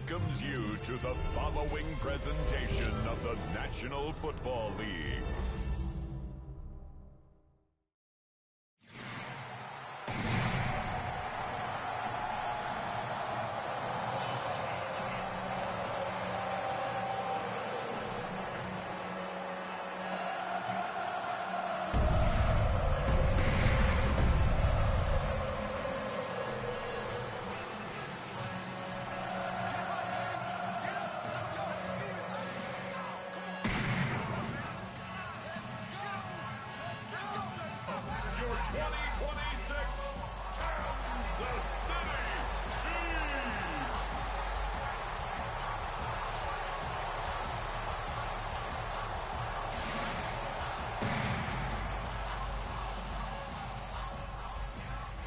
welcomes you to the following presentation of the National Football League.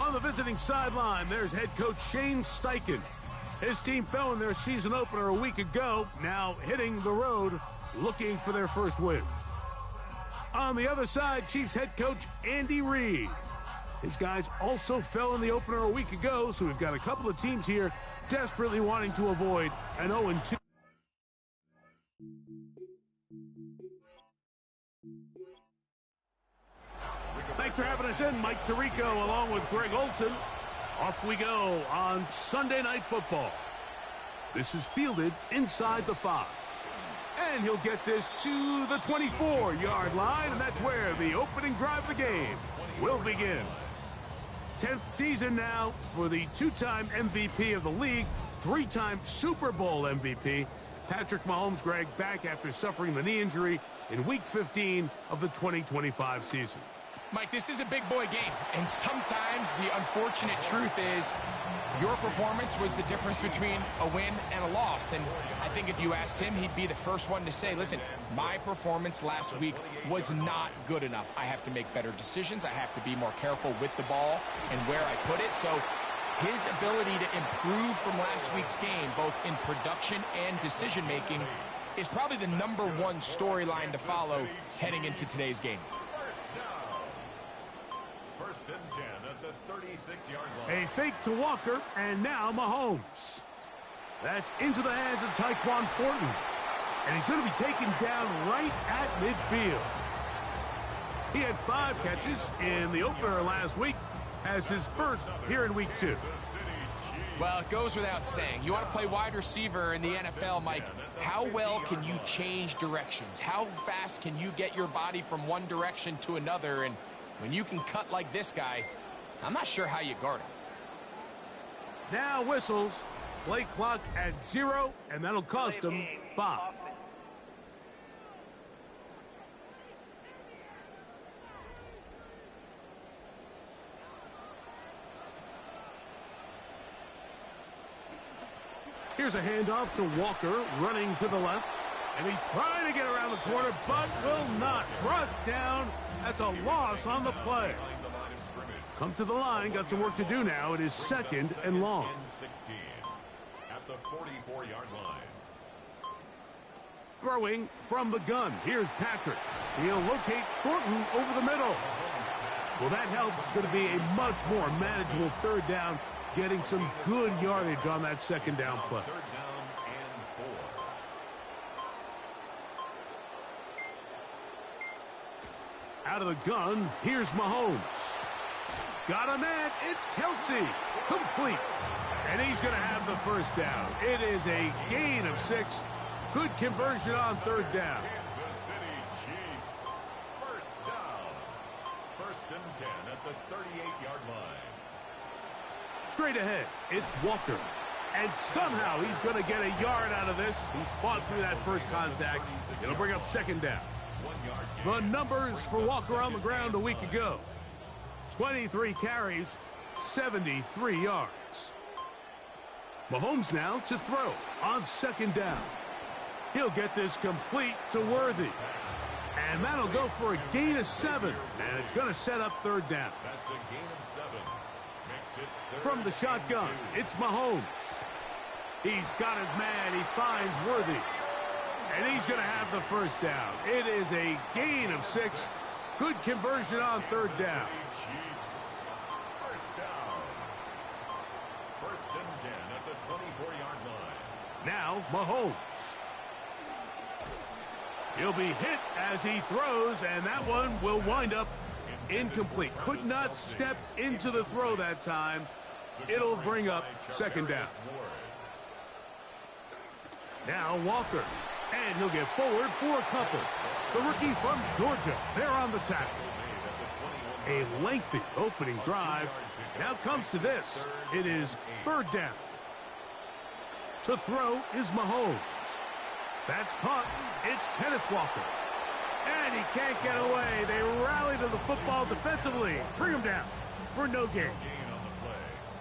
On the visiting sideline, there's head coach Shane Steichen. His team fell in their season opener a week ago, now hitting the road, looking for their first win. On the other side, Chiefs head coach Andy Reid. His guys also fell in the opener a week ago, so we've got a couple of teams here desperately wanting to avoid an 0-2. Thanks for having us in, Mike Tirico, along with Greg Olson. Off we go on Sunday Night Football. This is fielded inside the 5. And he'll get this to the 24-yard line, and that's where the opening drive of the game will begin. 10th season now for the two-time MVP of the league, three-time Super Bowl MVP, Patrick Mahomes. Greg, back after suffering the knee injury in Week 15 of the 2025 season. Mike, this is a big boy game, and sometimes the unfortunate truth is your performance was the difference between a win and a loss. And I think if you asked him, he'd be the first one to say, listen, my performance last week was not good enough. I have to make better decisions. I have to be more careful with the ball and where I put it. So his ability to improve from last week's game, both in production and decision-making, is probably the #1 storyline to follow heading into today's game. First and 10 at the 36-yard line. A fake to Walker, and now Mahomes. That's into the hands of Tyquan Thornton. And he's going to be taken down right at midfield. He had 5 catches in the opener last week, as his first here in Week 2. Well, it goes without saying. You want to play wide receiver in the NFL, Mike. How well can you change directions? How fast can you get your body from one direction to another? And when you can cut like this guy, I'm not sure how you guard him. Now whistles. Play clock at 0, and that'll cost him 5. Here's a handoff to Walker, running to the left. And he's trying to get around the corner, but will not. Brought down. That's a loss on the play. Come to the line. Got some work to do now. It is 2nd and long. At the 44-yard line. Throwing from the gun. Here's Patrick. He'll locate Thornton over the middle. Well, that helps. It's going to be a much more manageable 3rd down, getting some good yardage on that 2nd down play. 3rd down and 4. Out of the gun, here's Mahomes. Got a man, it's Kelsey. Complete. And he's going to have the 1st down. It is a gain of 6. Good conversion on 3rd down. Kansas City Chiefs. 1st down. 1st and 10 at the 38-yard line. Straight ahead, it's Walker. And somehow he's going to get a yard out of this. He fought through that first contact. It'll bring up 2nd down. The numbers for Walker on the ground a week ago. 23 carries, 73 yards. Mahomes now to throw on 2nd down. He'll get this complete to Worthy. And that'll go for a gain of 7. And it's going to set up 3rd down. That's a gain of 7. Makes it From the shotgun, it's Mahomes. He's got his man. He finds Worthy. And he's going to have the 1st down. It is a gain of 6. Good conversion on 3rd down. Chiefs. 1st down. 1st and 10 at the 24-yard line. Now Mahomes. He'll be hit as he throws, and that one will wind up incomplete. Could not step into the throw that time. It'll bring up second down. Now Walker, and he'll get forward for a couple. The rookie from Georgia, they're on the tackle. A lengthy opening drive. Now comes to this. It is third down. To throw is Mahomes. That's caught. It's Kenneth Walker. And he can't get away. They rally to the football defensively. Bring him down for no gain.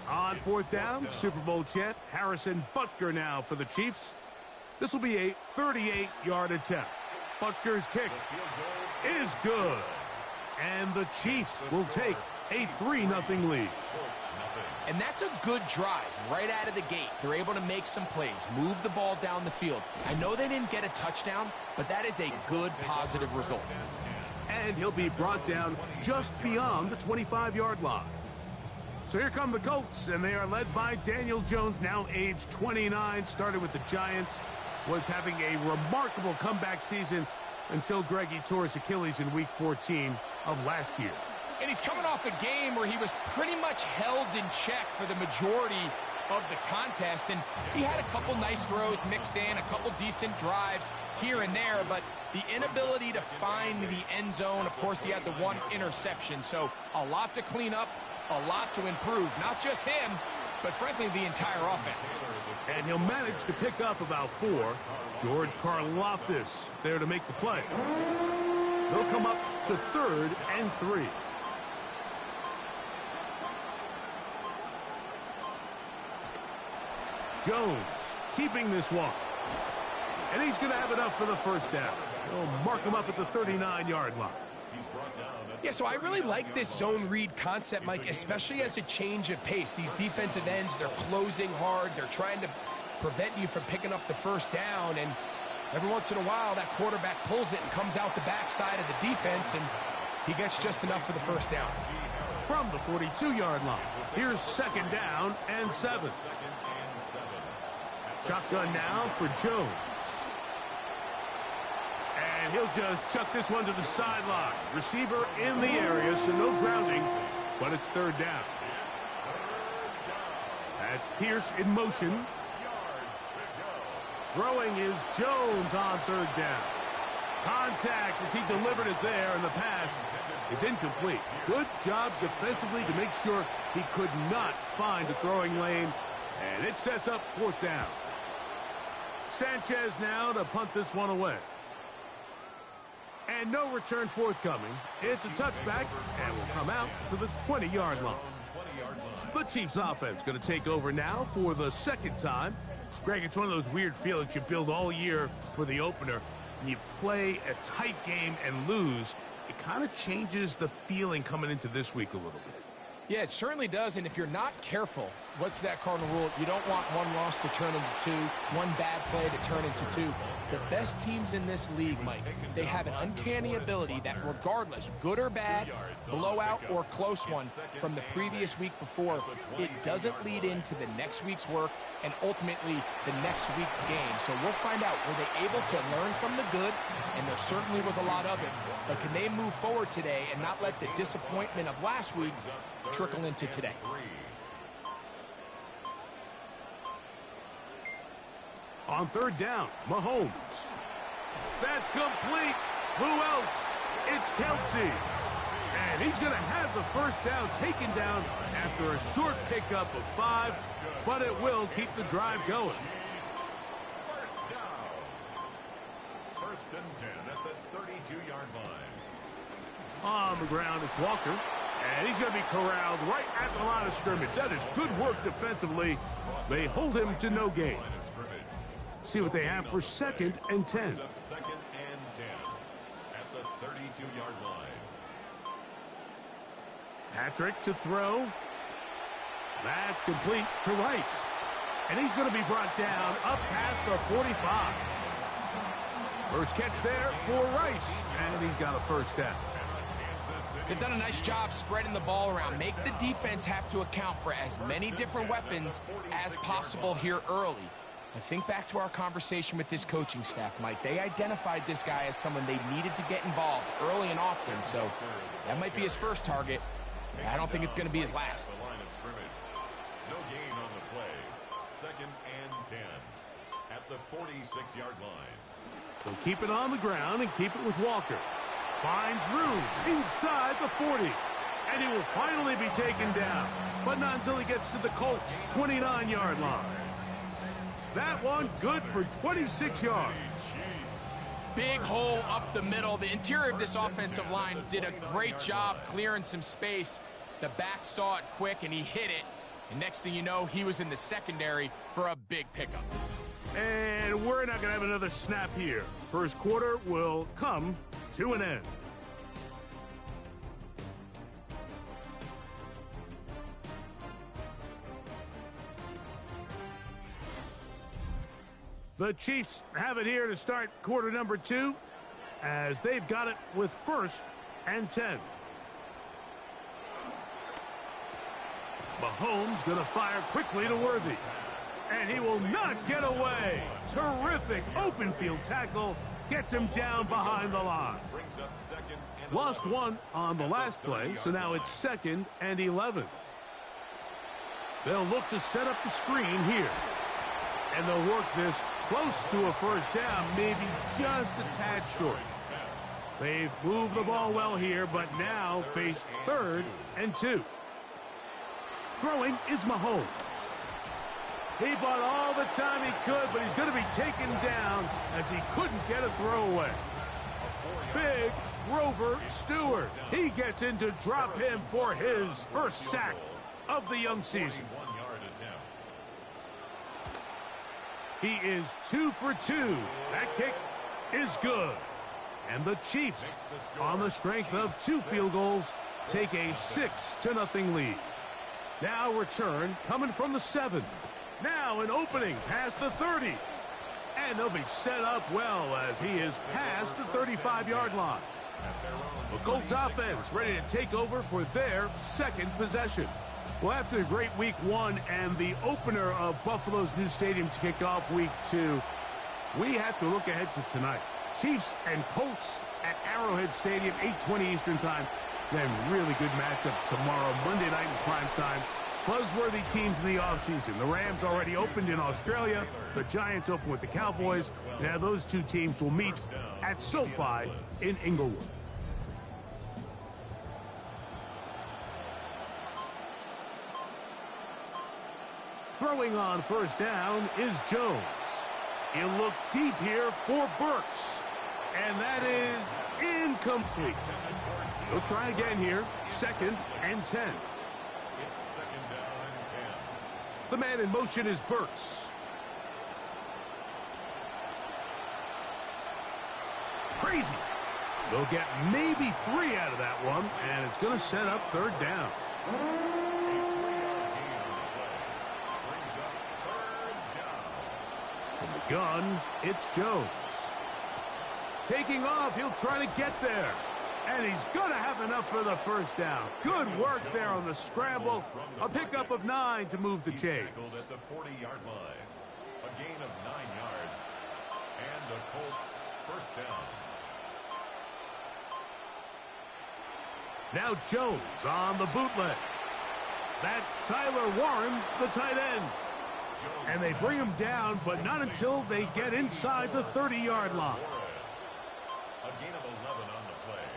On fourth down, Super Bowl champ Harrison Butker now for the Chiefs. This will be a 38-yard attempt. Butker's kick is good. And the Chiefs will take a 3-0 lead. And that's a good drive right out of the gate. They're able to make some plays, move the ball down the field. I know they didn't get a touchdown, but that is a good, positive result. And he'll be brought down just beyond the 25-yard line. So here come the Colts, and they are led by Daniel Jones, now age 29, started with the Giants, was having a remarkable comeback season until Greggy tore his Achilles in Week 14 of last year. And he's coming off a game where he was pretty much held in check for the majority of the contest. And he had a couple nice throws mixed in, a couple decent drives here and there. But the inability to find the end zone, of course, he had the one interception. So a lot to clean up, a lot to improve. Not just him, but frankly, the entire offense. And he'll manage to pick up about 4. George Karlaftis there to make the play. They'll come up to 3rd and 3. Jones keeping this one. And he's going to have enough for the first down. They'll mark him up at the 39-yard line. Yeah, so I really like this zone read concept, Mike, especially as a change of pace. These defensive ends, they're closing hard. They're trying to prevent you from picking up the first down. And every once in a while, that quarterback pulls it and comes out the backside of the defense, and he gets just enough for the first down. From the 42-yard line, here's second down and 7. Shotgun now for Jones. And he'll just chuck this one to the sideline. Receiver in the area, so no grounding, but it's third down. That's Pierce in motion. Throwing is Jones on third down. Contact as he delivered it there, and the pass is incomplete. Good job defensively to make sure he could not find a throwing lane, and it sets up fourth down. Sanchez now to punt this one away. And no return forthcoming. It's a touchback, and will come out to the 20-yard line. The Chiefs offense going to take over now for the second time. Greg, it's one of those weird feelings you build all year for the opener. And you play a tight game and lose. It kind of changes the feeling coming into this week a little bit. Yeah, it certainly does, and if you're not careful, what's that cardinal rule? You don't want one loss to turn into 2, one bad play to turn into 2. The best teams in this league, Mike, they have an uncanny ability that regardless, good or bad, blowout or close one from the previous week before, it doesn't lead into the next week's work and ultimately the next week's game. So we'll find out, were they able to learn from the good? And there certainly was a lot of it. But can they move forward today and not let the disappointment of last week trickle into today? On third down, Mahomes. That's complete. Who else? It's Kelsey. And he's going to have the first down taken down after a short pickup of 5, but it will keep the drive going. First down. First and 10 at the 32-yard line. On the ground, it's Walker. And he's going to be corralled right at the line of scrimmage. That is good work defensively. They hold him to no gain. See what they have for second and 10. Second and 10 at the 32-yard line. Patrick to throw. That's complete to Rice. And he's going to be brought down up past the 45. First catch there for Rice. And he's got a first down. They've done a nice job spreading the ball around. Make the defense have to account for as many different weapons as possible here early. I think back to our conversation with this coaching staff, Mike. They identified this guy as someone they needed to get involved early and often, so that might be his first target. I don't think it's going to be his last. The line of scrimmage. No gain on the play. 2nd and 10 at the 46-yard line. So keep it on the ground and keep it with Walker. Finds room inside the 40. And he will finally be taken down, but not until he gets to the Colts' 29-yard line. That one good for 26 yards. Big hole up the middle. The interior of this offensive line did a great job clearing some space. The back saw it quick, and he hit it. And next thing you know, he was in the secondary for a big pickup. And we're not going to have another snap here. First quarter will come to an end. The Chiefs have it here to start quarter number 2 as they've got it with 1st and 10. Mahomes going to fire quickly to Worthy. And he will not get away. Terrific open field tackle. Gets him down behind the line. Lost one on the last play, so now it's 2nd and 11. They'll look to set up the screen here. And they'll work this close to a first down, maybe just a tad short. They've moved the ball well here, but now face 3rd and 2. Throwing is Mahomes. He bought all the time he could, but he's going to be taken down as he couldn't get a throw away. Big Grover Stewart. He gets in to drop him for his first sack of the young season. He is 2 for 2. That kick is good. And the Chiefs, on the strength of 2 field goals, take a 6-0 lead. Now return coming from the 7. Now an opening past the 30. And they'll be set up well as he is past the 35-yard line. The Colts offense ready to take over for their 2nd possession. Well, after a great week 1 and the opener of Buffalo's new stadium to kick off week 2, we have to look ahead to tonight. Chiefs and Colts at Arrowhead Stadium, 8:20 Eastern Time. Then really good matchup tomorrow, Monday night in prime time. Buzzworthy teams in the offseason. The Rams already opened in Australia. The Giants open with the Cowboys. Now those 2 teams will meet at SoFi in Inglewood. Throwing on first down is Jones. He'll look deep here for Burks. And that is incomplete. He'll try again here. 2nd and 10. It's 2nd down and 10. The man in motion is Burks. Crazy. They'll get maybe 3 out of that one, and it's going to set up 3rd down. From the gun, it's Jones. Taking off, he'll try to get there. And he's going to have enough for the first down. Good work there on the scramble. A pickup of 9 to move the chains. At the 40-yard line. A gain of 9 yards. And the Colts first down. Now Jones on the bootleg. That's Tyler Warren, the tight end. And they bring him down, but not until they get inside the 30-yard line. A gain of 11 on the play.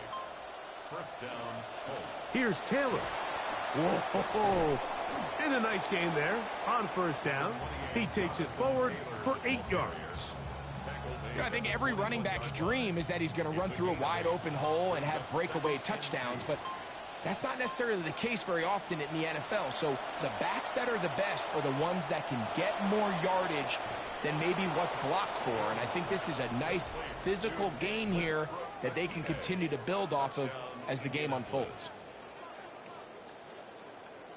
First down, Colts. Here's Taylor. Whoa! And a nice gain there on first down. He takes it forward for 8 yards. You know, I think every running back's dream is that he's going to run through a wide open hole and have breakaway touchdowns, but that's not necessarily the case very often in the NFL. So the backs that are the best are the ones that can get more yardage than maybe what's blocked for. And I think this is a nice physical gain here that they can continue to build off of as the game unfolds.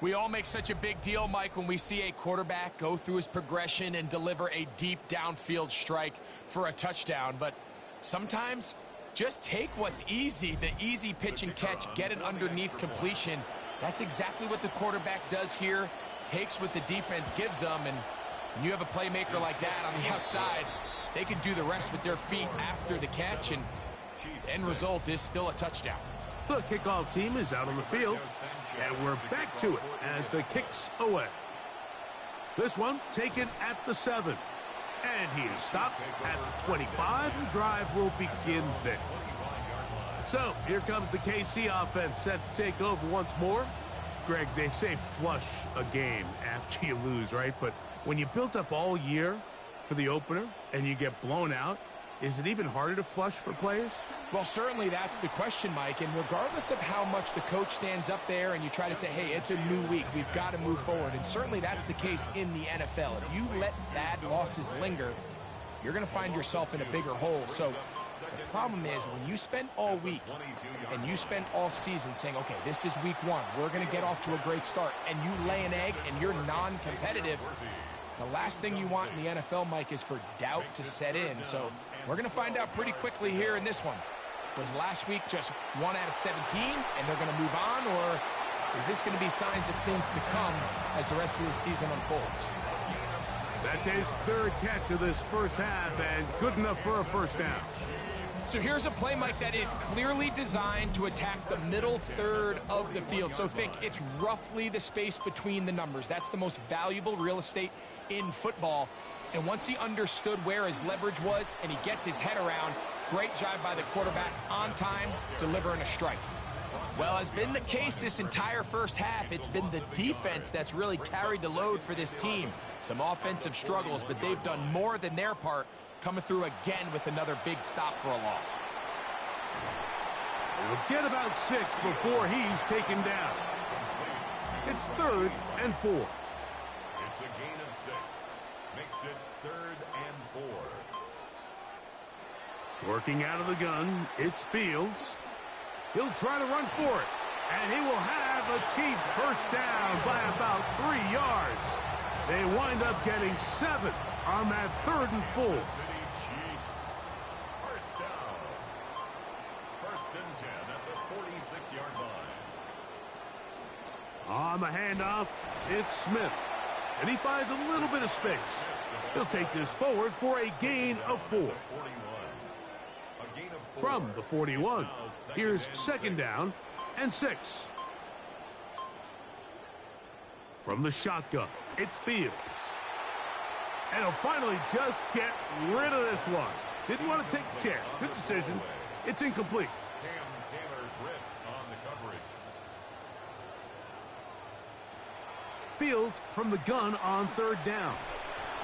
We all make such a big deal, Mike, when we see a quarterback go through his progression and deliver a deep downfield strike for a touchdown. But sometimes just take what's easy, the easy pitch and catch, get an underneath completion. That's exactly what the quarterback does here, takes what the defense gives them, and When you have a playmaker like that on the outside, they can do the rest with their feet after the catch, and the end result is still a touchdown. The kickoff team is out on the field, and we're back to it as the kick's away. This one taken at the 7. And he is stopped at the 25. The drive will begin there. So here comes the KC offense set to take over once more. Greg, they say flush a game after you lose, right? But when you built up all year for the opener and you get blown out, is it even harder to flush for players? Well, certainly that's the question, Mike. And regardless of how much the coach stands up there and you try to say, hey, it's a new week, we've got to move forward. And certainly that's the case in the NFL. If you let bad losses linger, you're going to find yourself in a bigger hole. So the problem is when you spend all week and you spend all season saying, okay, this is week 1, we're going to get off to a great start, and you lay an egg and you're non-competitive, the last thing you want in the NFL, Mike, is for doubt to set in. So we're going to find out pretty quickly here in this one. Was last week just 1 out of 17 and they're going to move on, or is this going to be signs of things to come as the rest of this season unfolds? That's his 3rd catch of this first half, and good enough for a first down. So here's a play, Mike, that is clearly designed to attack the middle third of the field. So think it's roughly the space between the numbers. That's the most valuable real estate in football. And once he understood where his leverage was and he gets his head around, great job by the quarterback on time, delivering a strike. Well, has been the case this entire first half. It's been the defense that's really carried the load for this team. Some offensive struggles, but they've done more than their part, coming through again with another big stop for a loss. He'll get about 6 before he's taken down. It's 3rd and 4. It's a gain of 6. Makes it 3rd and 4. Working out of the gun, it's Fields. He'll try to run for it, and he will have the Chiefs first down by about 3 yards. They wind up getting 7 on that 3rd and 4. Chiefs. First down. 1st and 10 at the 46-yard line. On the handoff, it's Smith, and he finds a little bit of space. He'll take this forward for a gain of 4. From the 41, here's 2nd down and 6. From the shotgun, it's Fields. And he'll finally just get rid of this one. Didn't want to take a chance. Good decision. It's incomplete. Fields from the gun on 3rd down.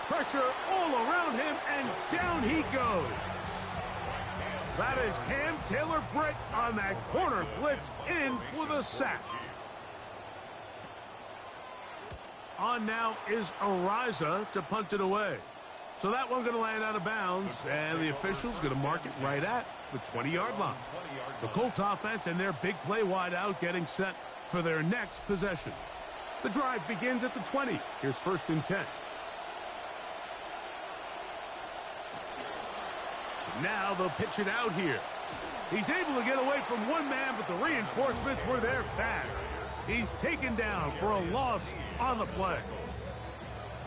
Pressure all around him, and down he goes. That is Cam Taylor-Britt on that corner blitz in for the sack. On now is Ariza to punt it away. So that one going to land out of bounds, and the official's going to mark it right at the 20-yard line. The Colts offense and their big play wideout getting set for their next possession. The drive begins at the 20. Here's 1st and 10. Now they'll pitch it out here. He's able to get away from one man, but the reinforcements were there fast. He's taken down for a loss on the play.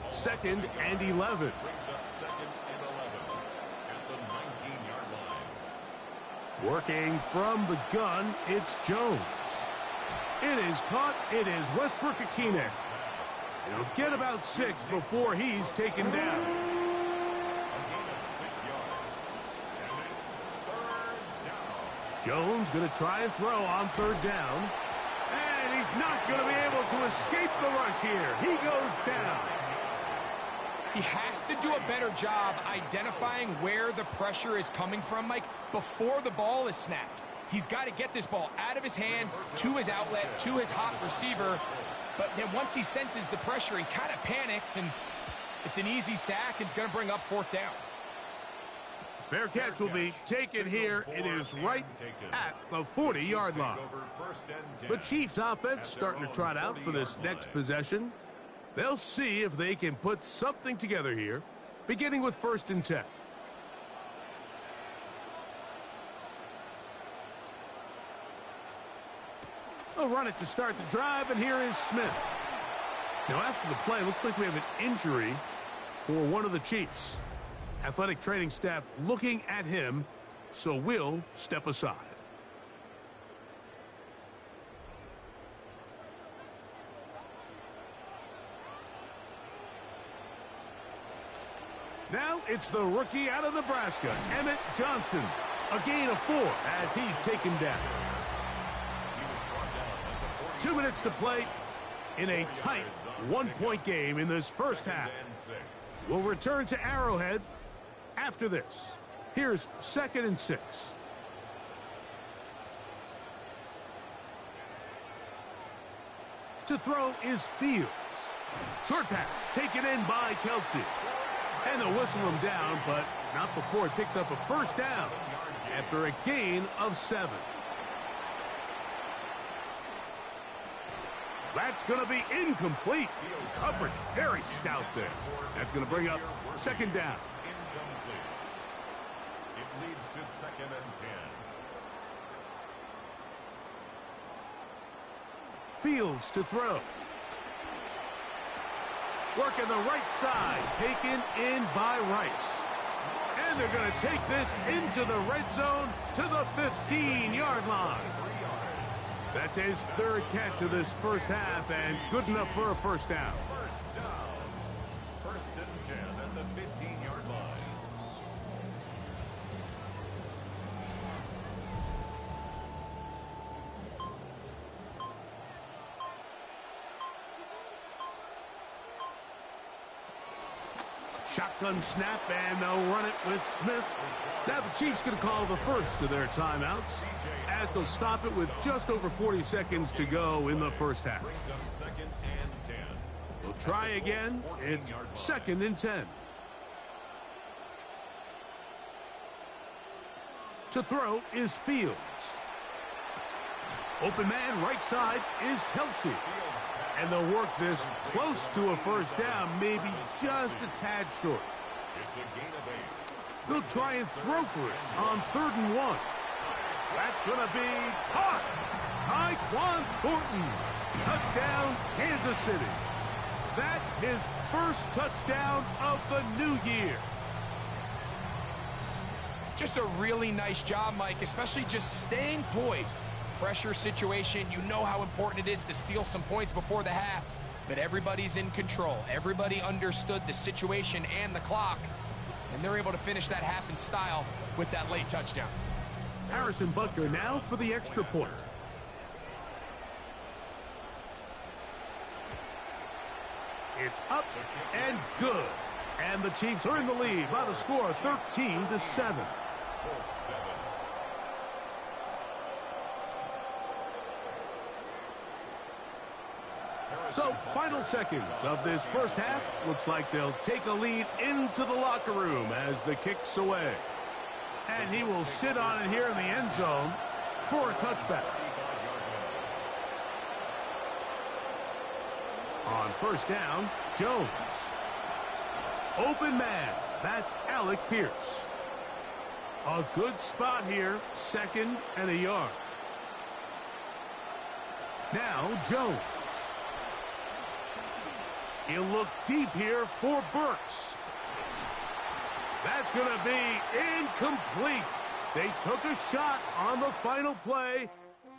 2nd and 11. Working from the gun, it's Jones. It is caught. It is Westbrook-Akine. He'll get about 6 before he's taken down. Jones going to try and throw on 3rd down. And he's not going to be able to escape the rush here. He goes down. He has to do a better job identifying where the pressure is coming from, Mike, before the ball is snapped. He's got to get this ball out of his hand to his outlet, to his hot receiver. But then once he senses the pressure, he kind of panics, and it's an easy sack, and it's going to bring up 4th down. Fair catch will be taken here. It is right at the 40-yard line. The Chiefs offense starting to trot out for this next possession. They'll see if they can put something together here, beginning with 1st and 10. They'll run it to start the drive, and here is Smith. Now, after the play, looks like we have an injury for one of the Chiefs. Athletic training staff looking at him, so we'll step aside. Now it's the rookie out of Nebraska, Emmett Johnson. A gain of 4 as he's taken down. 2 minutes to play in a tight one-point game in this first half. We'll return to Arrowhead after this. Here's 2nd and 6. To throw is Fields. Short pass taken in by Kelsey. And they'll whistle him down, but not before he picks up a first down after a gain of 7. That's going to be incomplete. Coverage very stout there. That's going to bring up 2nd down. Incomplete. It leads to 2nd and 10. Fields to throw. Working the right side, taken in by Rice. And they're going to take this into the red zone to the 15-yard line. That's his 3rd catch of this first half, and good enough for a first down. First down. 1st and 10 at the 15-yard line. Shotgun snap, and they'll run it with Smith. Now the Chiefs going to call the first of their timeouts as they'll stop it with just over 40 seconds to go in the first half. They'll try again. It's 2nd and 10. To throw is Fields. Open man right side is Kelsey. And they'll work this close to a first down, maybe just a tad short. It's a gain of 8. They'll try and throw for it on 3rd and 1. That's going to be caught. Tyquan Thornton. Touchdown, Kansas City. That his first touchdown of the new year. Just a really nice job, Mike, especially just staying poised. Pressure situation, you know how important it is to steal some points before the half, but everybody's in control. Everybody understood the situation and the clock, and they're able to finish that half in style with that late touchdown. Harrison Butker now for the extra point. It's up and good. And the Chiefs are in the lead by the score of 13-7. So, final seconds of this first half. Looks like they'll take a lead into the locker room as the kick's away. And he will sit on it here in the end zone for a touchback. On first down, Jones. Open man. That's Alec Pierce. A good spot here. 2nd and a yard. Now Jones. He'll look deep here for Burks. That's going to be incomplete. They took a shot on the final play.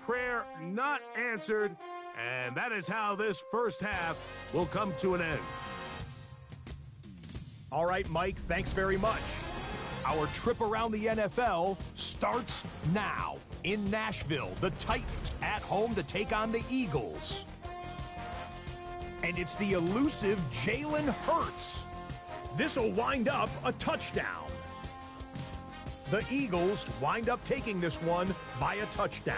Prayer not answered. And that is how this first half will come to an end. All right, Mike, thanks very much. Our trip around the NFL starts now. In Nashville, the Titans at home to take on the Eagles. And it's the elusive Jalen Hurts. This'll wind up a touchdown. The Eagles wind up taking this one by a touchdown.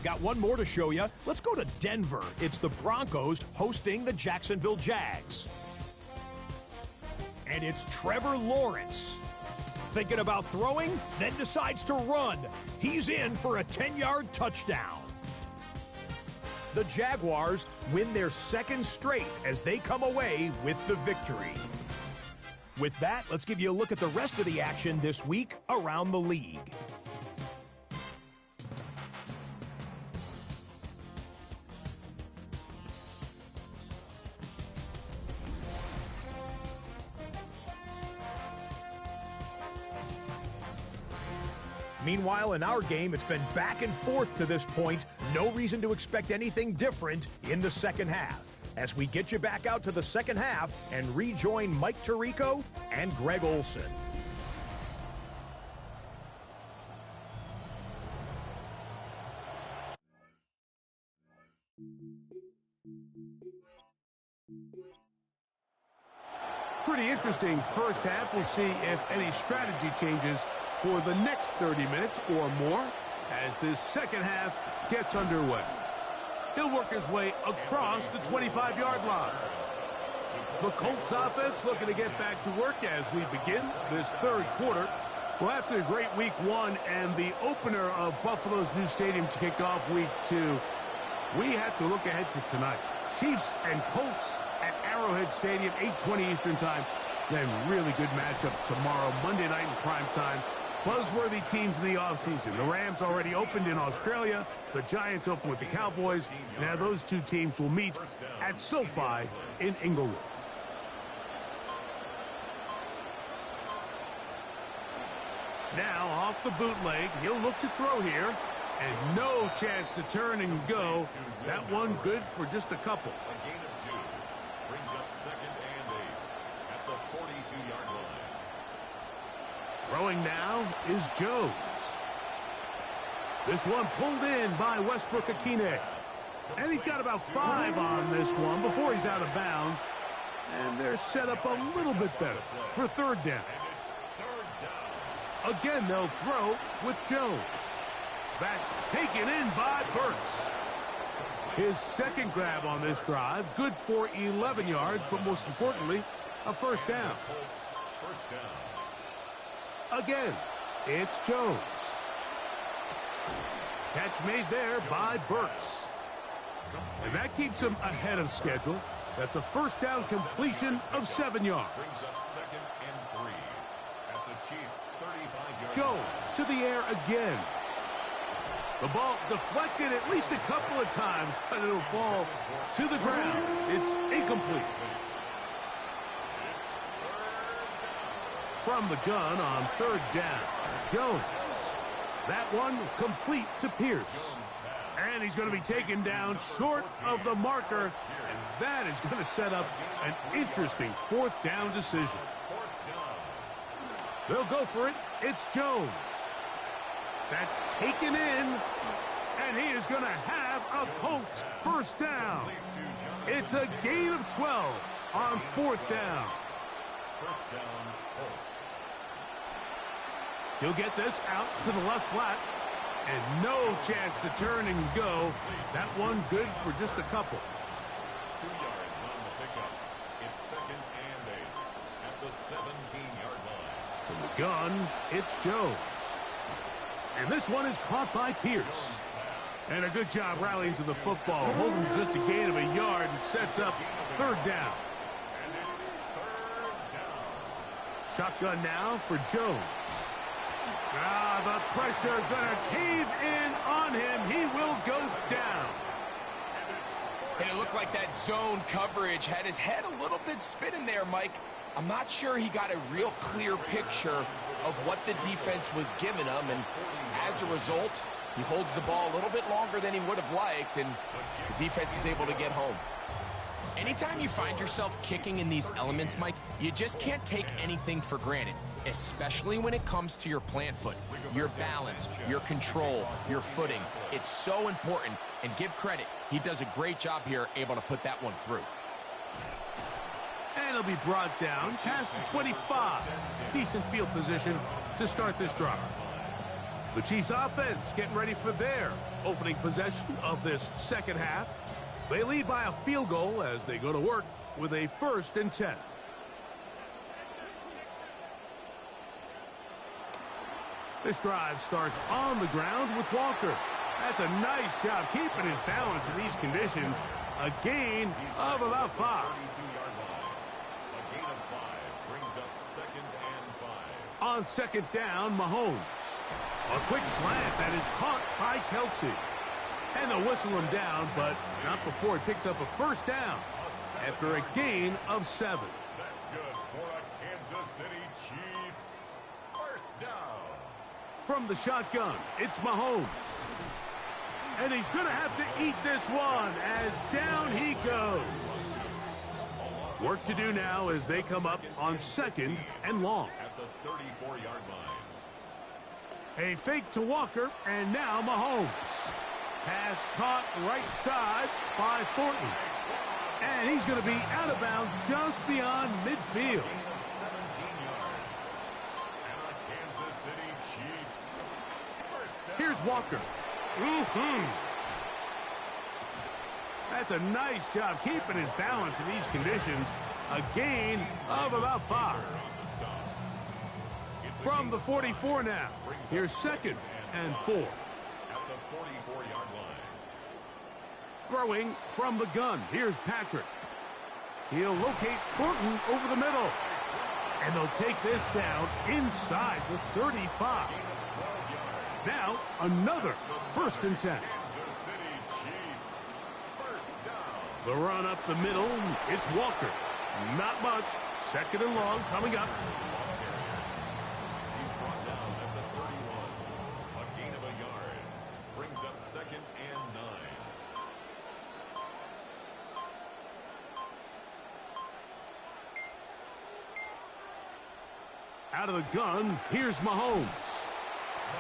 Got one more to show you. Let's go to Denver. It's the Broncos hosting the Jacksonville Jags. And it's Trevor Lawrence. Thinking about throwing, then decides to run. He's in for a 10-yard touchdown. The Jaguars win their 2nd straight as they come away with the victory. With that, let's give you a look at the rest of the action this week around the league. Meanwhile, in our game, it's been back and forth to this point. No reason to expect anything different in the second half. As we get you back out to the second half and rejoin Mike Tirico and Greg Olson. Pretty interesting first half. We'll see if any strategy changes for the next 30 minutes or more as this second half gets underway. He'll work his way across the 25-yard line. The Colts offense looking to get back to work as we begin this third quarter. Well, after a great week one and the opener of Buffalo's new stadium to kick off week two, we have to look ahead to tonight. Chiefs and Colts at Arrowhead Stadium, 8:20 Eastern time. Then really good matchup tomorrow, Monday night in prime time. Buzzworthy teams in the offseason. The Rams already opened in Australia. The Giants open with the Cowboys. Now those two teams will meet at SoFi in Inglewood. Now off the bootleg, he'll look to throw here. And no chance to turn and go. That one good for just a couple. A gain of 2. Brings up second and 8 at the 42-yard line. Throwing now is Jones. This one pulled in by Westbrook-Akine. And he's got about 5 on this one before he's out of bounds. And they're set up a little bit better for third down. Again, they'll throw with Jones. That's taken in by Burks. His second grab on this drive, good for 11 yards, but most importantly, a first down. Again, it's Jones. Catch made there by Burks. And that keeps him ahead of schedule. That's a first down completion of 7 yards. Brings up second and 3 at the Chiefs' 35-yard line. Jones to the air again. The ball deflected at least a couple of times, but it'll fall to the ground. It's incomplete. From the gun on third down, Jones. That one complete to Pierce. And he's going to be taken down short of the marker, and that is going to set up an interesting fourth down decision. They'll go for it. It's Jones. That's taken in, and he is going to have a Colts first down. It's a gain of 12 on fourth down. First down, Colts. He'll get this out to the left flat, and no chance to turn and go. That one good for just a couple. 2 yards on the pickup. It's second and 8 at the 17-yard line. From the gun, it's Jones. And this one is caught by Pierce. And a good job rallying to the football, holding just a gain of a yard and sets up third down. And it's third down. Shotgun now for Jones. The pressure going to cave in on him. He will go down. And it looked like that zone coverage had his head a little bit spinning there, Mike. I'm not sure he got a real clear picture of what the defense was giving him, and as a result, he holds the ball a little bit longer than he would have liked, and the defense is able to get home. Anytime you find yourself kicking in these elements, Mike, you just can't take anything for granted, especially when it comes to your plant foot, your balance, your control, your footing. It's so important, and give credit. He does a great job here, able to put that one through. And he'll be brought down past the 25. Decent field position to start this drive. The Chiefs offense getting ready for their opening possession of this second half. They lead by a field goal as they go to work with a 1st and 10. This drive starts on the ground with Walker. That's a nice job keeping his balance in these conditions. A gain of about 5. A gain of 5 brings up second and 5. On second down, Mahomes. A quick slant that is caught by Kelsey. And they'll whistle him down, but not before he picks up a first down after a gain of 7. That's good for a Kansas City Chiefs. First down. From the shotgun, it's Mahomes. And he's going to have to eat this one as down he goes. Work to do now as they come up on 2nd and long. At the 34-yard line. A fake to Walker, and now Mahomes. Pass caught right side by Thornton. And he's going to be out of bounds just beyond midfield. 17 yards. And the Kansas City Chiefs. First down. Here's Walker. That's a nice job keeping his balance in these conditions. A gain of about 5. From the 44 now. Here's 2nd and 4. At the 44-yard line. Throwing from the gun. Here's Patrick. He'll locate Thornton over the middle. And they'll take this down inside the 35. Now, another 1st and 10. Kansas City Chiefs. First down. The run up the middle. It's Walker. Not much. 2nd and long coming up. He's brought down at the 31. A gain of a yard. Brings up 2nd and 9. Out of the gun, here's Mahomes.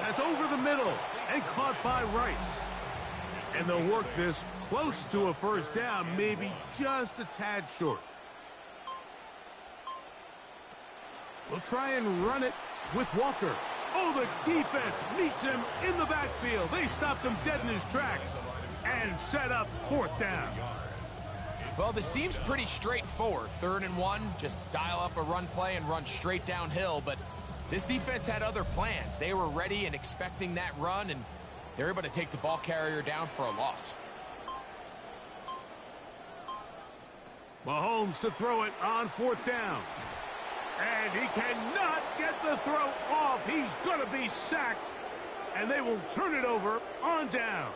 That's over the middle and caught by Rice. And they'll work this close to a 1st down, maybe just a tad short. We'll try and run it with Walker. Oh, the defense meets him in the backfield. They stopped him dead in his tracks and set up 4th down. Well, this seems pretty straightforward. 3rd and 1, just dial up a run play and run straight downhill. But this defense had other plans. They were ready and expecting that run, and they were able to take the ball carrier down for a loss. Mahomes to throw it on 4th down. And he cannot get the throw off. He's going to be sacked. And they will turn it over on downs.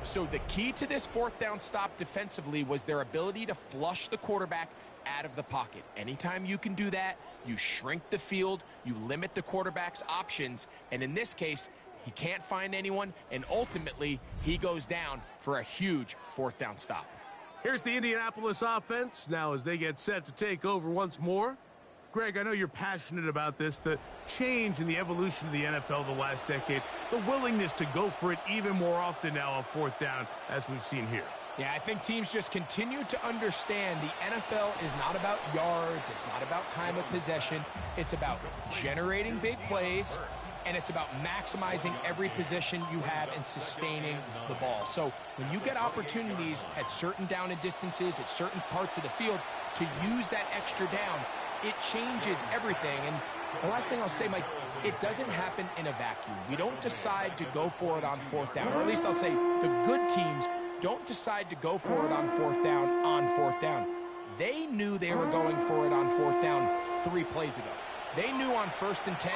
So the key to this 4th down stop defensively was their ability to flush the quarterback out of the pocket. Anytime you can do that, you shrink the field, you limit the quarterback's options, and in this case, he can't find anyone, and ultimately, he goes down for a huge 4th down stop. Here's the Indianapolis offense now as they get set to take over once more. Greg, I know you're passionate about this, the change in the evolution of the NFL the last decade, the willingness to go for it even more often now on 4th down, as we've seen here. Yeah, I think teams just continue to understand the NFL is not about yards, it's not about time of possession, it's about generating big plays, and it's about maximizing every position you have and sustaining the ball. So when you get opportunities at certain down and distances, at certain parts of the field, to use that extra down, it changes everything. And the last thing I'll say, Mike, it doesn't happen in a vacuum. We don't decide to go for it on 4th down, or at least I'll say the good teams don't decide to go for it on 4th down. They knew they were going for it on 4th down 3 plays ago. They knew on 1st and 10,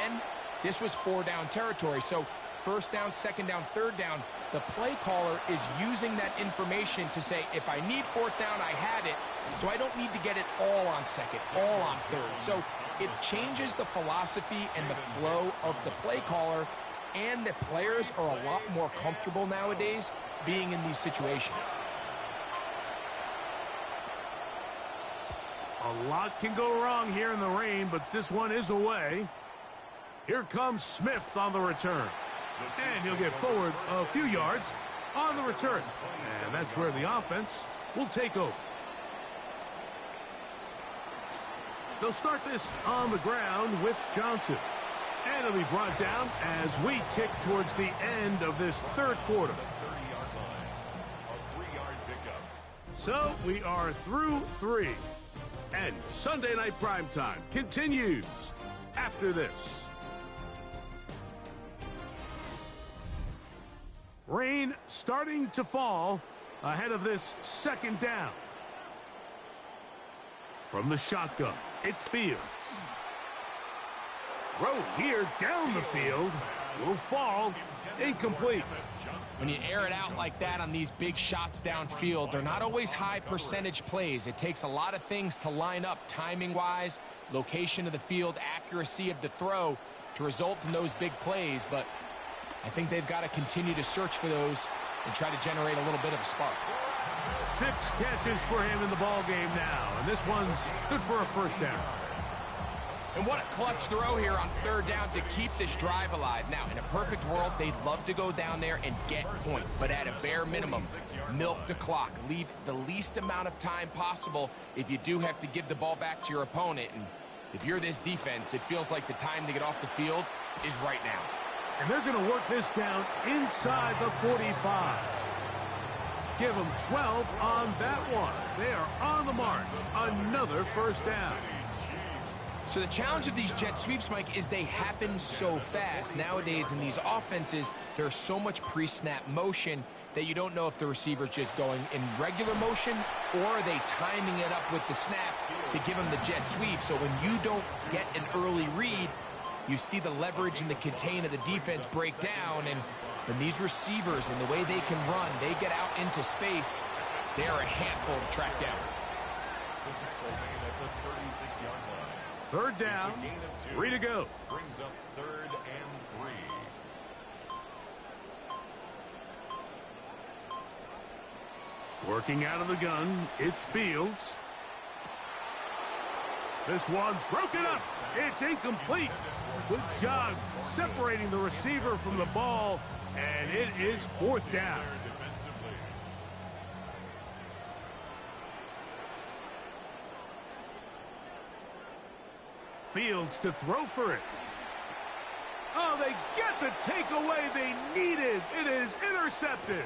this was 4-down territory. So 1st down, 2nd down, 3rd down, the play caller is using that information to say, if I need 4th down, I had it, so I don't need to get it all on 2nd, all on 3rd. So it changes the philosophy and the flow of the play caller, and the players are a lot more comfortable nowadays being in these situations. A lot can go wrong here in the rain, but this one is away. Here comes Smith on the return. And he'll get forward a few yards on the return. And that's where the offense will take over. They'll start this on the ground with Johnson. And it'll be brought down as we tick towards the end of this 3rd quarter. So we are through 3. And Sunday Night Primetime continues after this. Rain starting to fall ahead of this 2nd down. From the shotgun, it's Fields. Throw here down the field will fall incomplete. When you air it out like that on these big shots downfield, they're not always high percentage plays. It takes a lot of things to line up timing-wise, location of the field, accuracy of the throw. to result in those big plays, but I think they've got to continue to search for those and try to generate a little bit of a spark. 6 catches for him in the ball game now, and this one's good for a first down. And what a clutch throw here on 3rd down to keep this drive alive. Now, in a perfect world, they'd love to go down there and get points, but at a bare minimum, milk the clock. Leave the least amount of time possible if you do have to give the ball back to your opponent. And if you're this defense, it feels like the time to get off the field is right now. And they're going to work this down inside the 45. Give them 12 on that one. They are on the march. Another first down. So the challenge of these jet sweeps, Mike, is they happen so fast. Nowadays in these offenses, there's so much pre-snap motion that you don't know if the receiver's just going in regular motion or are they timing it up with the snap to give them the jet sweep. So when you don't get an early read, you see the leverage and the contain of the defense break down. And when these receivers and the way they can run, they get out into space, they are a handful to track down. 3rd down, 3 to go. Brings up 3rd and 3. Working out of the gun, it's Fields. This one broken up. It's incomplete. Good job separating the receiver from the ball, and it is 4th down. Fields to throw for it. Oh, they get the takeaway they needed. It is intercepted.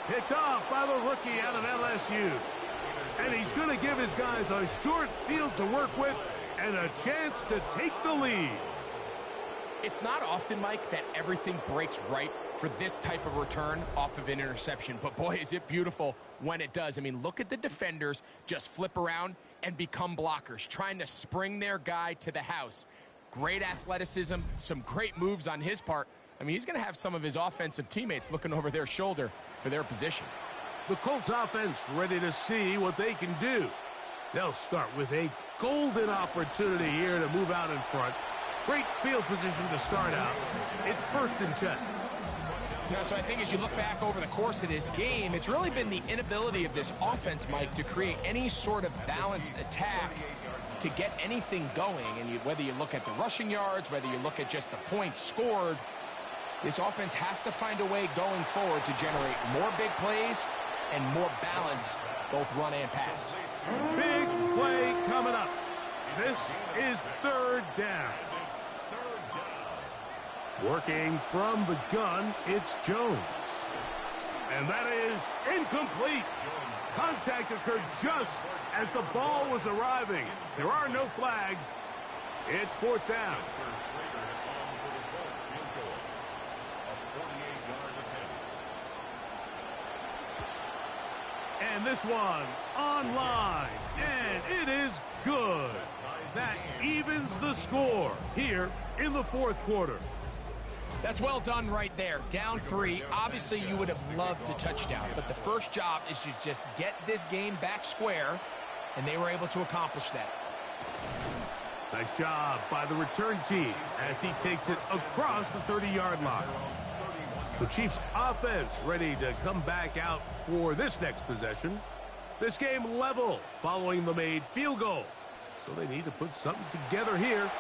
Picked off by the rookie out of LSU. And he's going to give his guys a short field to work with and a chance to take the lead. It's not often, Mike, that everything breaks right for this type of return off of an interception. But boy, is it beautiful when it does. I mean, look at the defenders just flip around and become blockers, trying to spring their guy to the house. Great athleticism, some great moves on his part. I mean, he's going to have some of his offensive teammates looking over their shoulder for their position. The Colts offense ready to see what they can do. They'll start with a golden opportunity here to move out in front. Great field position to start out. It's 1st and 10. Yeah, so I think as you look back over the course of this game, it's really been the inability of this offense, Mike, to create any sort of balanced attack to get anything going. And whether you look at the rushing yards, whether you look at just the points scored, this offense has to find a way going forward to generate more big plays and more balance, both run and pass. Big play coming up. This is 3rd down. Working from the gun, it's Jones. And that is incomplete. Contact occurred just as the ball was arriving. There are no flags. It's 4th down. And this one online, and it is good. That evens the score here in the 4th quarter. That's well done right there. Down 3. Obviously, you would have loved a touchdown, but the first job is to just get this game back square, and they were able to accomplish that. Nice job by the return team as he takes it across the 30-yard line. The Chiefs offense ready to come back out for this next possession. This game level following the made field goal. So they need to put something together here.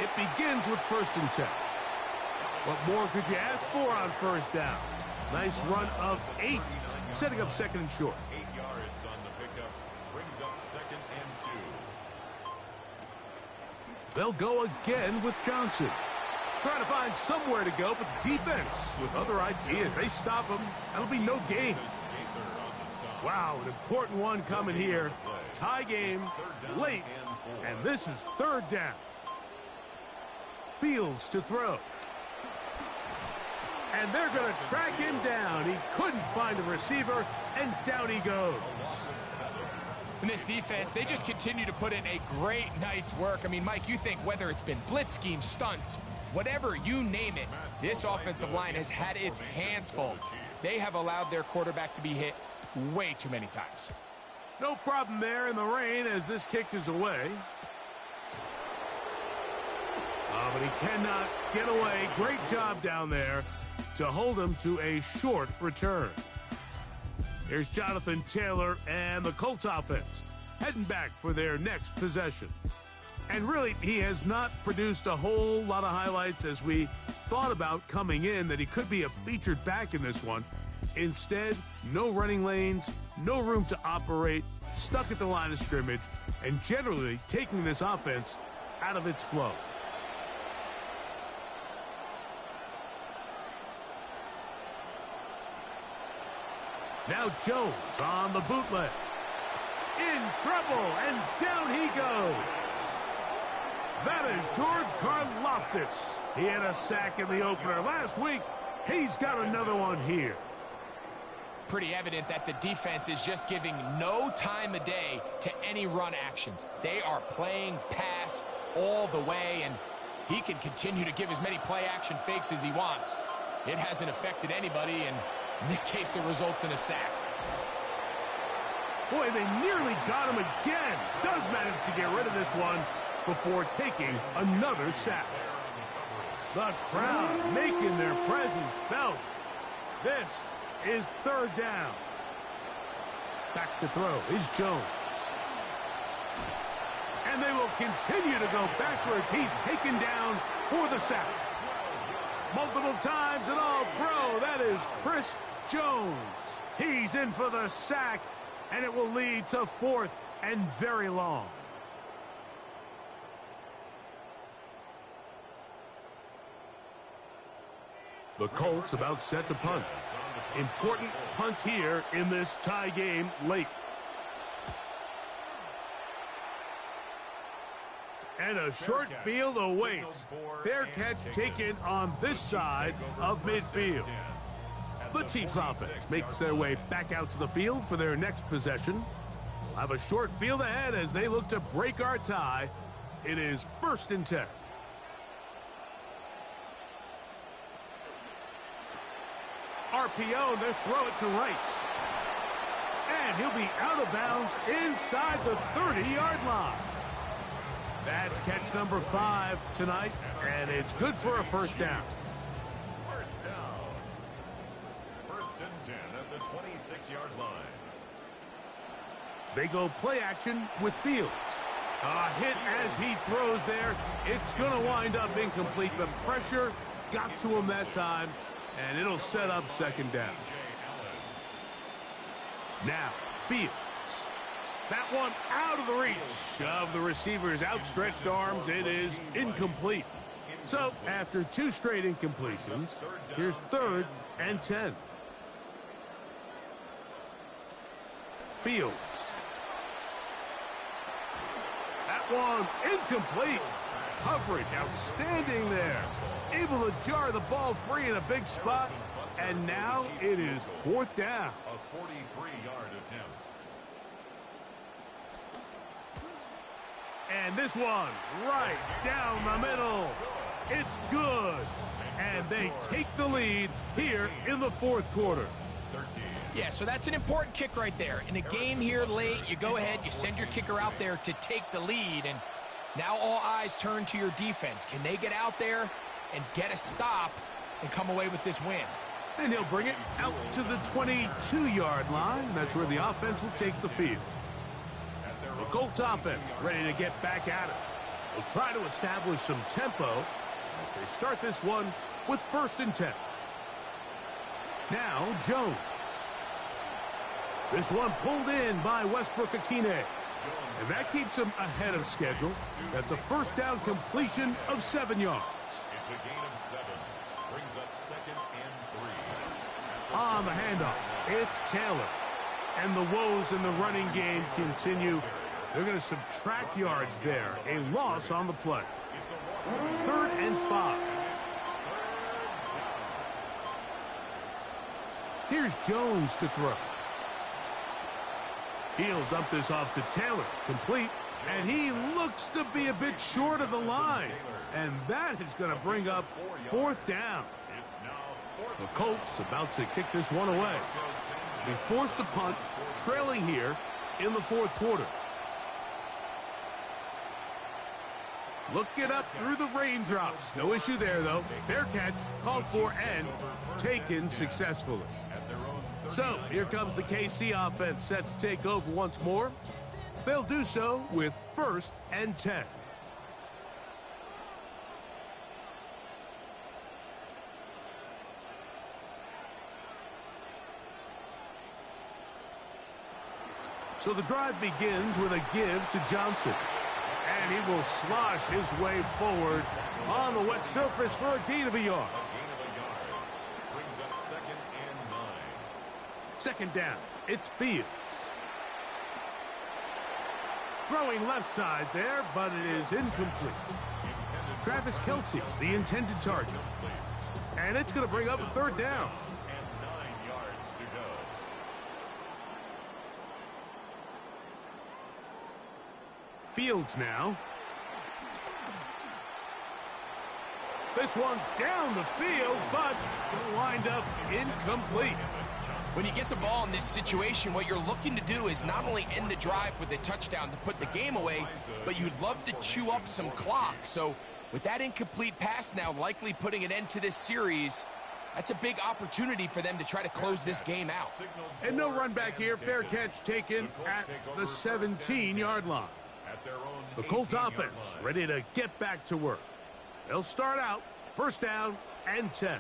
It begins with 1st and 10. What more could you ask for on 1st down? Nice run of 8, setting up 2nd and short. 8 yards on the pickup, brings up 2nd and 2. They'll go again with Johnson. Trying to find somewhere to go, but the defense with other ideas. They stop him. That'll be no gain. Wow, an important one coming here. Tie game, late, and this is 3rd down. Fields to throw. And they're going to track him down. He couldn't find a receiver, and down he goes. In this defense, they just continue to put in a great night's work. I mean, Mike, you think whether it's been blitz schemes, stunts, whatever, you name it, this offensive line has had its hands full. They have allowed their quarterback to be hit way too many times. No problem there in the rain as this kick is away. But he cannot get away. Great job down there to hold him to a short return. Here's Jonathan Taylor and the Colts offense heading back for their next possession. And really, he has not produced a whole lot of highlights as we thought about coming in that he could be a featured back in this one. Instead, no running lanes, no room to operate, stuck at the line of scrimmage, and generally taking this offense out of its flow. Now Jones on the bootleg. In trouble, and down he goes. That is George Karlaftis. He had a sack in the opener last week. He's got another one here. Pretty evident that the defense is just giving no time of day to any run actions. They are playing pass all the way, and he can continue to give as many play-action fakes as he wants. It hasn't affected anybody, and in this case, it results in a sack. Boy, they nearly got him again. Does manage to get rid of this one before taking another sack. The crowd making their presence felt. This is third down. Back to throw is Jones. And they will continue to go backwards. He's taken down for the sack. Multiple times and all pro. That is Chris Jones. He's in for the sack, and it will lead to fourth and very long. The Colts about set to punt. Important punt here in this tie game late. And a short field awaits. Fair catch taken on this side of midfield. The Chiefs offense makes their way back out to the field for their next possession. We'll have a short field ahead as they look to break our tie. It is 1st and 10. RPO, and they throw it to Rice. And he'll be out of bounds inside the 30-yard line. That's catch number 5 tonight, and it's good for a first down. First down. 1st and 10 at the 26-yard line. They go play action with Fields. A hit as he throws there. It's going to wind up incomplete. The pressure got to him that time, and it'll set up 2nd down. Now, Fields. That one out of the reach of the receiver's outstretched arms. It is incomplete. So, after 2 straight incompletions, here's 3rd and 10. Fields. That one incomplete. Coverage outstanding there. Able to jar the ball free in a big spot. And now it is 4th down. A 43-yard attempt. And this one right down the middle. It's good. And they take the lead here in the 4th quarter. 13. Yeah, so that's an important kick right there. In a game here late, you go ahead, you send your kicker out there to take the lead, and now all eyes turn to your defense. Can they get out there and get a stop and come away with this win? And he'll bring it out to the 22-yard line. That's where the offense will take the field. The Colts offense ready to get back at it. They'll try to establish some tempo as they start this one with 1st and 10. Now Jones. This one pulled in by Westbrook-Akine. And that keeps him ahead of schedule. That's a 1st down completion of 7 yards. It's a gain of 7. Brings up 2nd and 3. On the handoff, it's Taylor. And the woes in the running game continue. They're going to subtract yards there. A loss on the play. 3rd and 5. Here's Jones to throw. He'll dump this off to Taylor. Complete. And he looks to be a bit short of the line. And that is going to bring up 4th down. The Colts about to kick this one away. They forced a punt, trailing here in the 4th quarter. Look it up through the raindrops. No issue there, though. Fair catch, called for, and taken successfully. So, here comes the KC offense set to take over once more. They'll do so with 1st and 10. So the drive begins with a give to Johnson. And he will slosh his way forward on the wet surface for a gain of a yard. Brings up 2nd and 9. 2nd down. It's Fields. Throwing left side there, but it is incomplete. Travis Kelce, the intended target. And it's going to bring up a 3rd down. And 9 yards to go. Fields now. This one down the field, but will wind up incomplete. When you get the ball in this situation, what you're looking to do is not only end the drive with a touchdown to put the game away, but you'd love to chew up some clock. So with that incomplete pass now likely putting an end to this series, that's a big opportunity for them to try to close this game out. And no run back here. Fair catch taken at the 17-yard line. The Colts offense ready to get back to work. They'll start out 1st down and 10.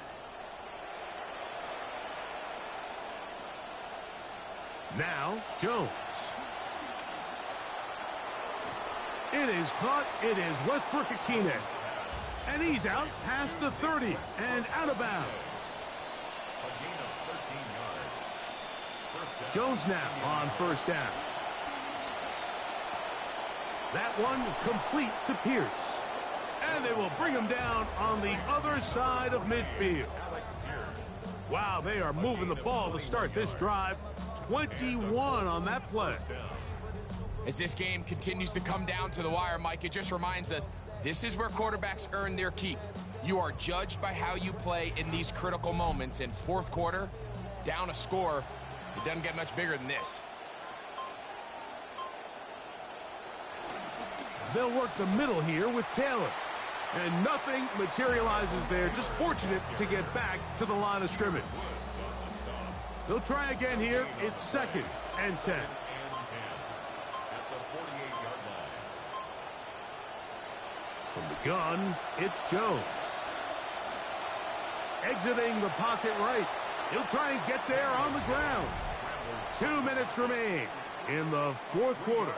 Now, Jones. It is caught. It is Westbrook-Akine. And he's out past the 30 and out of bounds. A gain of 13 yards. Jones now on 1st down. That one complete to Pierce. And they will bring him down on the other side of midfield. Wow, they are moving the ball to start this drive. 21 on that play. As this game continues to come down to the wire, Mike, it just reminds us this is where quarterbacks earn their keep. You are judged by how you play in these critical moments. In 4th quarter, down a score, it doesn't get much bigger than this. They'll work the middle here with Taylor. And nothing materializes there. Just fortunate to get back to the line of scrimmage. They'll try again here. It's 2nd and 10. From the gun, it's Jones. Exiting the pocket right. He'll try and get there on the ground. 2 minutes remain in the 4th quarter.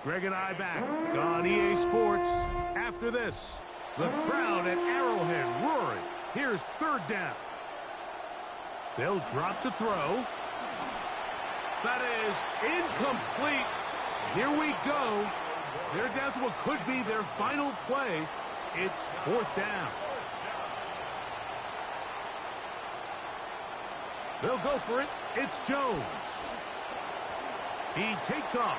Greg and I back on EA Sports. After this, the crowd at Arrowhead roaring. Here's 3rd down. They'll drop to throw. That is incomplete. Here we go. They're down to what could be their final play. It's 4th down. They'll go for it. It's Jones. He takes off.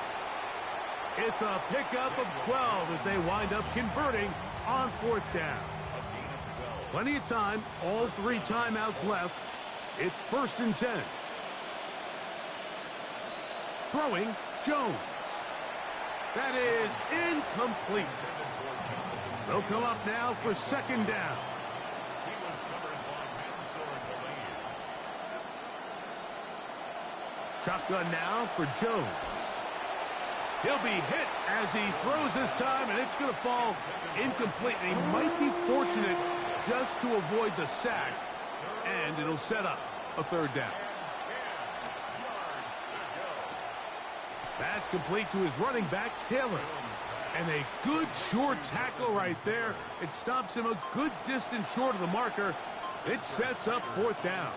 It's a pickup of 12 as they wind up converting on 4th down. Plenty of time. All 3 timeouts left. It's 1st and 10. Throwing, Jones. That is incomplete. They'll come up now for 2nd down. Shotgun now for Jones. He'll be hit as he throws this time, and it's going to fall incomplete. And he might be fortunate just to avoid the sack, and it'll set up a 3rd down. That's complete to his running back, Taylor. And a good short tackle right there. It stops him a good distance short of the marker. It sets up 4th down.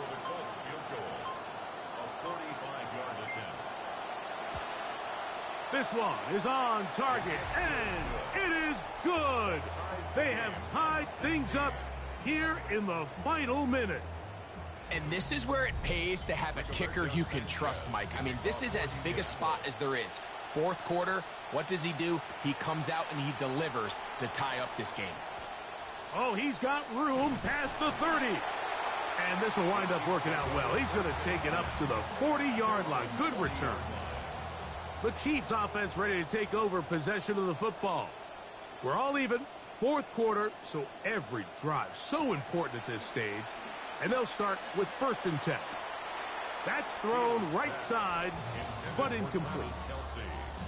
This one is on target, and it is good. They have tied things up here in the final minute. And this is where it pays to have a kicker you can trust, Mike. I mean, this is as big a spot as there is. 4th quarter, what does he do? He comes out and he delivers to tie up this game. Oh, he's got room past the 30. And this will wind up working out well. He's going to take it up to the 40-yard line. Good return. The Chiefs offense ready to take over possession of the football. We're all even. Fourth quarter, so every drive so important at this stage. And they'll start with 1st and 10. That's thrown right side, but incomplete.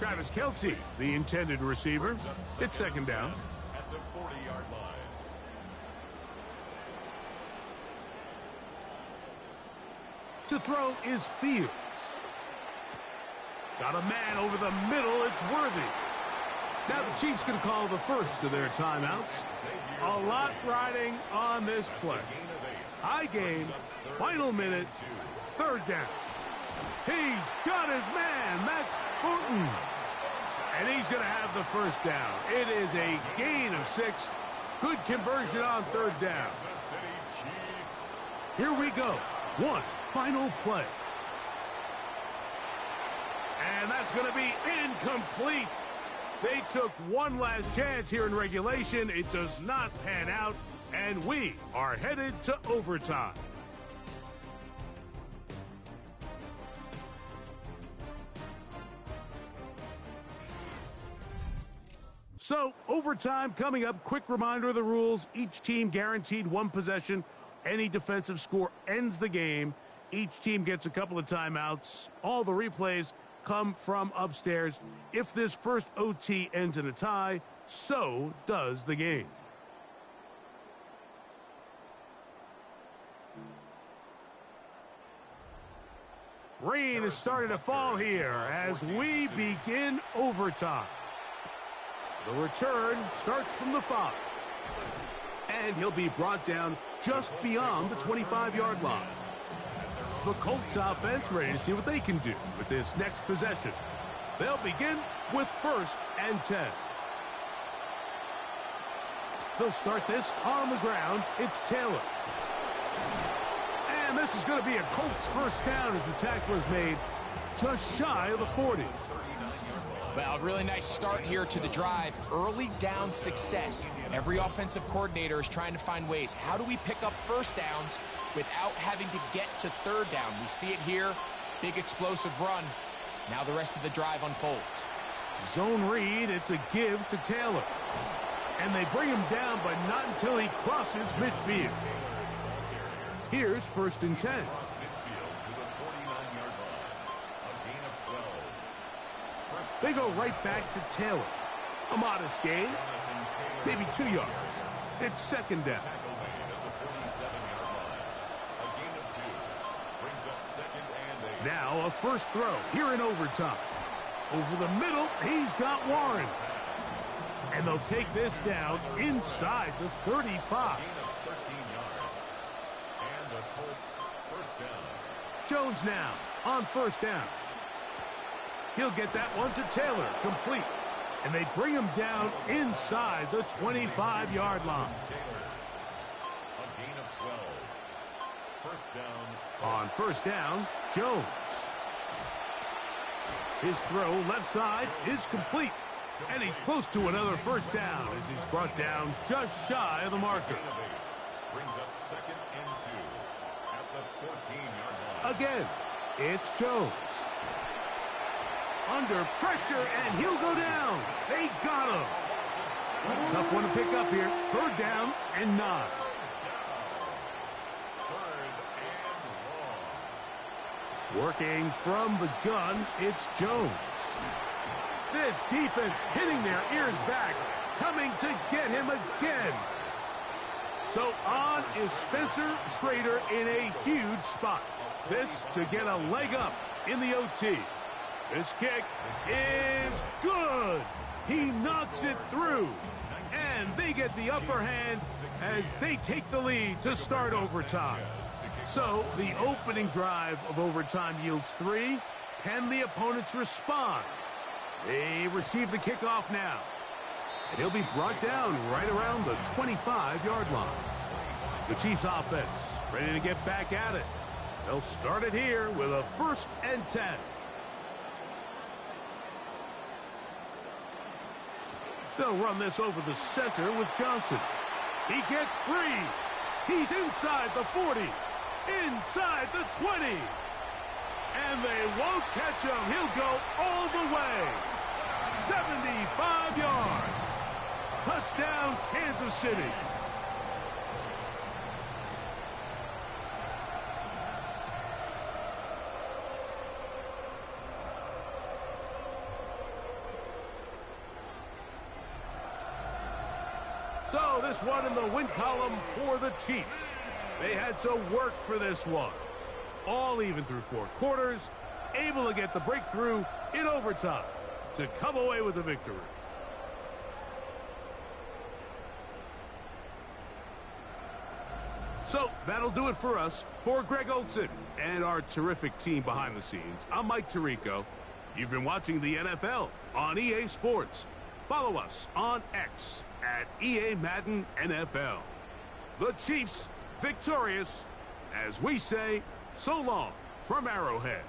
Travis Kelce, the intended receiver. It's 2nd down. At the 40-yard line. To throw is Fields. Got a man over the middle. It's Worthy. Now the Chiefs can call the first of their timeouts. A lot riding on this play. High game, final minute, 3rd down. He's got his man, Max Fulton. And he's going to have the 1st down. It is a gain of 6. Good conversion on 3rd down. Here we go. One final play. And that's going to be incomplete. They took one last chance here in regulation. It does not pan out, and we are headed to overtime. So, overtime coming up. Quick reminder of the rules. Each team guaranteed 1 possession. Any defensive score ends the game. Each team gets a couple of timeouts. All the replays come from upstairs. If this first OT ends in a tie, so does the game. Rain is starting to fall here as we begin overtime. The return starts from the 5. And he'll be brought down just beyond the 25-yard line. The Colts offense ready to see what they can do with this next possession. They'll begin with 1st and 10. They'll start this on the ground. It's Taylor. And this is going to be a Colts 1st down as the tackle is made just shy of the 40. Well, really nice start here to the drive. Early down success. Every offensive coordinator is trying to find ways. How do we pick up 1st downs without having to get to 3rd down? We see it here. Big explosive run. Now the rest of the drive unfolds. Zone read. It's a give to Taylor. And they bring him down, but not until he crosses midfield. Here's 1st and 10. They go right back to Taylor. A modest gain, maybe 2 yards. It's 2nd down. Now a 1st throw here in overtime. Over the middle, he's got Warren. And they'll take this down inside the 35. Jones now on 1st down. He'll get that one to Taylor, complete. And they bring him down inside the 25-yard line. A gain of 12. 1st down. On 1st down, Jones. His throw left side is complete. And he's close to another 1st down as he's brought down just shy of the marker. Brings up 2nd and 2 at the 14-yard line. Again, it's Jones. Under pressure, and he'll go down. They got him. Tough one to pick up here. 3rd down and 9. 3rd and long. Working from the gun, it's Jones. This defense hitting their ears back, coming to get him again. So on is Spencer Schrader in a huge spot. This to get a leg up in the OT. This kick is good. He knocks it through. And they get the upper hand as they take the lead to start overtime. So the opening drive of overtime yields 3. Can the opponents respond? They receive the kickoff now. And he'll be brought down right around the 25-yard line. The Chiefs offense ready to get back at it. They'll start it here with a 1st and 10. They'll run this over the center with Johnson. He gets free. He's inside the 40. Inside the 20. And they won't catch him. He'll go all the way. 75 yards. Kansas City. So this one in the win column for the Chiefs. They had to work for this one. All even through 4 quarters, able to get the breakthrough in overtime to come away with the victory. So that'll do it for us. For Greg Olson and our terrific team behind the scenes, I'm Mike Tirico. You've been watching the NFL on EA Sports. Follow us on X at EA Madden NFL. The Chiefs victorious, as we say, so long from Arrowhead.